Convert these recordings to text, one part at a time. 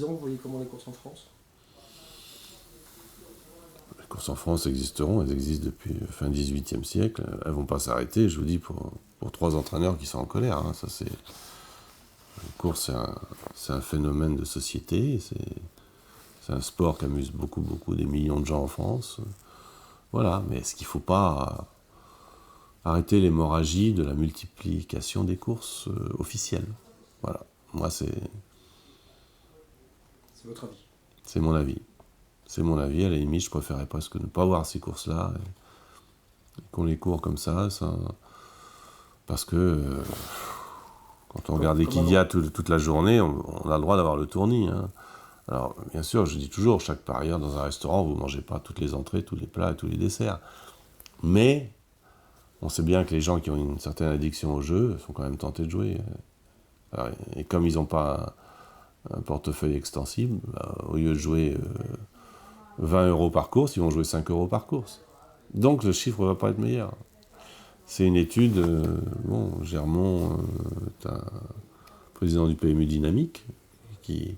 10 ans, vous voyez comment les courses en France? Les courses en France existeront, elles existent depuis fin 18e siècle, elles ne vont pas s'arrêter, je vous dis, pour 3 entraîneurs qui sont en colère. Hein. Ça, c'est... Les courses, c'est un phénomène de société, c'est un sport qui amuse beaucoup, des millions de gens en France. Voilà, mais est-ce qu'il ne faut pas arrêter l'hémorragie de la multiplication des courses officielles? Voilà, moi C'est votre avis? c'est mon avis. C'est mon avis, à la limite, je préférerais presque ne pas voir ces courses-là, et qu'on les court comme ça parce que quand on regarde Equidia toute la journée, on a le droit d'avoir le tournis. Hein. Alors, bien sûr, je dis toujours, chaque parieur dans un restaurant, vous ne mangez pas toutes les entrées, tous les plats et tous les desserts. Mais on sait bien que les gens qui ont une certaine addiction au jeu sont quand même tentés de jouer. Alors, et comme ils n'ont pas un portefeuille extensible, au lieu de jouer 20 € par course, ils vont jouer 5 € par course. Donc le chiffre ne va pas être meilleur. C'est une étude, Germont est un président du PMU dynamique, mais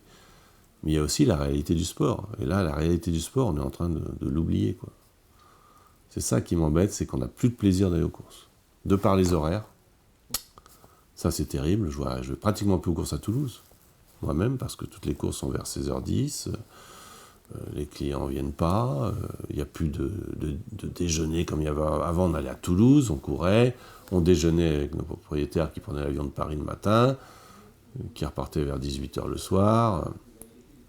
il y a aussi la réalité du sport. Et là, la réalité du sport, on est en train de l'oublier, quoi. C'est ça qui m'embête, c'est qu'on n'a plus de plaisir d'aller aux courses. De par les horaires, ça c'est terrible, je vais pratiquement plus aux courses à Toulouse, moi-même, parce que toutes les courses sont vers 16h10, les clients ne viennent pas, il n'y a plus de déjeuner comme il y avait avant. On allait à Toulouse, on courait, on déjeunait avec nos propriétaires qui prenaient l'avion de Paris le matin, qui repartaient vers 18h le soir.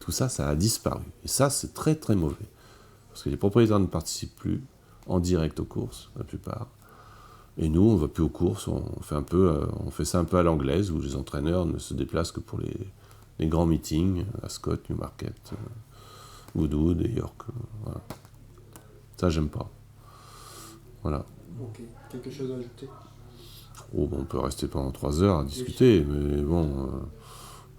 Tout ça, ça a disparu. Et ça, c'est très très mauvais. Parce que les propriétaires ne participent plus en direct aux courses, la plupart. Et nous, on ne va plus aux courses, on fait ça un peu à l'anglaise, où les entraîneurs ne se déplacent que pour les grands meetings, Ascot, Newmarket, Goodwood et York. Voilà. Ça, j'aime pas. Voilà. Ok. Quelque chose à ajouter? On peut rester pendant 3 heures à discuter, mais bon...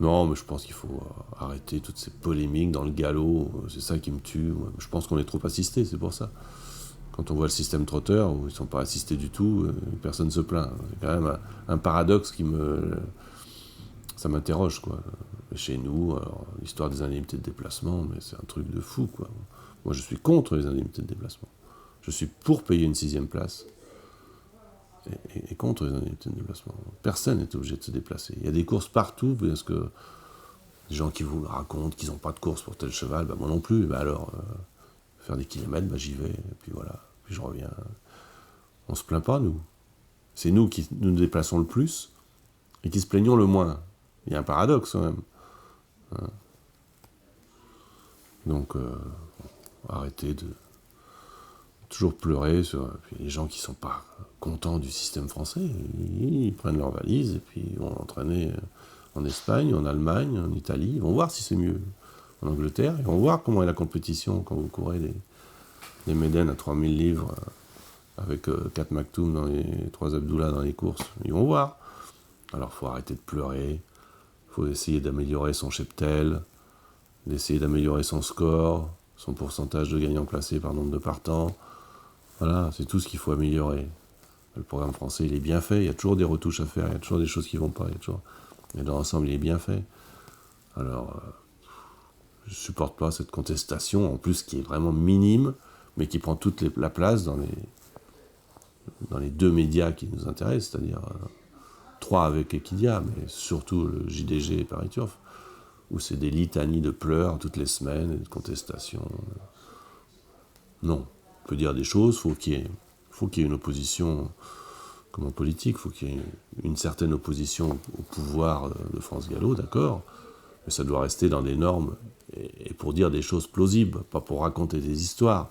non, mais je pense qu'il faut arrêter toutes ces polémiques dans le galop, c'est ça qui me tue. Je pense qu'on est trop assisté, c'est pour ça. Quand on voit le système trotteur, où ils ne sont pas assistés du tout, personne ne se plaint. C'est quand même un paradoxe ça m'interroge, quoi. Et chez nous, alors, l'histoire des indemnités de déplacement, mais c'est un truc de fou, quoi. Moi, je suis contre les indemnités de déplacement. Je suis pour payer une 6e place et contre les indemnités de déplacement. Personne n'est obligé de se déplacer. Il y a des courses partout, parce que les gens qui vous racontent qu'ils n'ont pas de course pour tel cheval, moi non plus. Alors, faire des kilomètres, j'y vais, et puis voilà, puis je reviens. On se plaint pas, nous. C'est nous qui nous déplaçons le plus et qui se plaignons le moins. Il y a un paradoxe, quand même. Hein. Donc, arrêtez de toujours pleurer sur puis les gens qui sont pas contents du système français. Ils prennent leurs valises et puis ils vont entraîner en Espagne, en Allemagne, en Italie. Ils vont voir si c'est mieux. En Angleterre, ils vont voir comment est la compétition quand vous courez les Médènes à 3000 livres avec 4 Maktoum dans les 3 Abdullah dans les courses. Ils vont voir. Alors, il faut arrêter de pleurer. Il faut essayer d'améliorer son cheptel, d'essayer d'améliorer son score, son pourcentage de gagnants classés par nombre de partants. Voilà, c'est tout ce qu'il faut améliorer. Le programme français, il est bien fait. Il y a toujours des retouches à faire. Il y a toujours des choses qui ne vont pas. Mais dans l'ensemble, il est bien fait. Alors... je ne supporte pas cette contestation, en plus qui est vraiment minime, mais qui prend toute la place dans les 2 médias qui nous intéressent, c'est-à-dire 3 avec Equidia, mais surtout le JDG et Paris Turf, où c'est des litanies de pleurs toutes les semaines, et de contestations. Non, on peut dire des choses, faut qu'il y ait une opposition, comme en politique, il faut qu'il y ait une certaine opposition au pouvoir de France Gallo, d'accord, mais ça doit rester dans des normes, et pour dire des choses plausibles, pas pour raconter des histoires.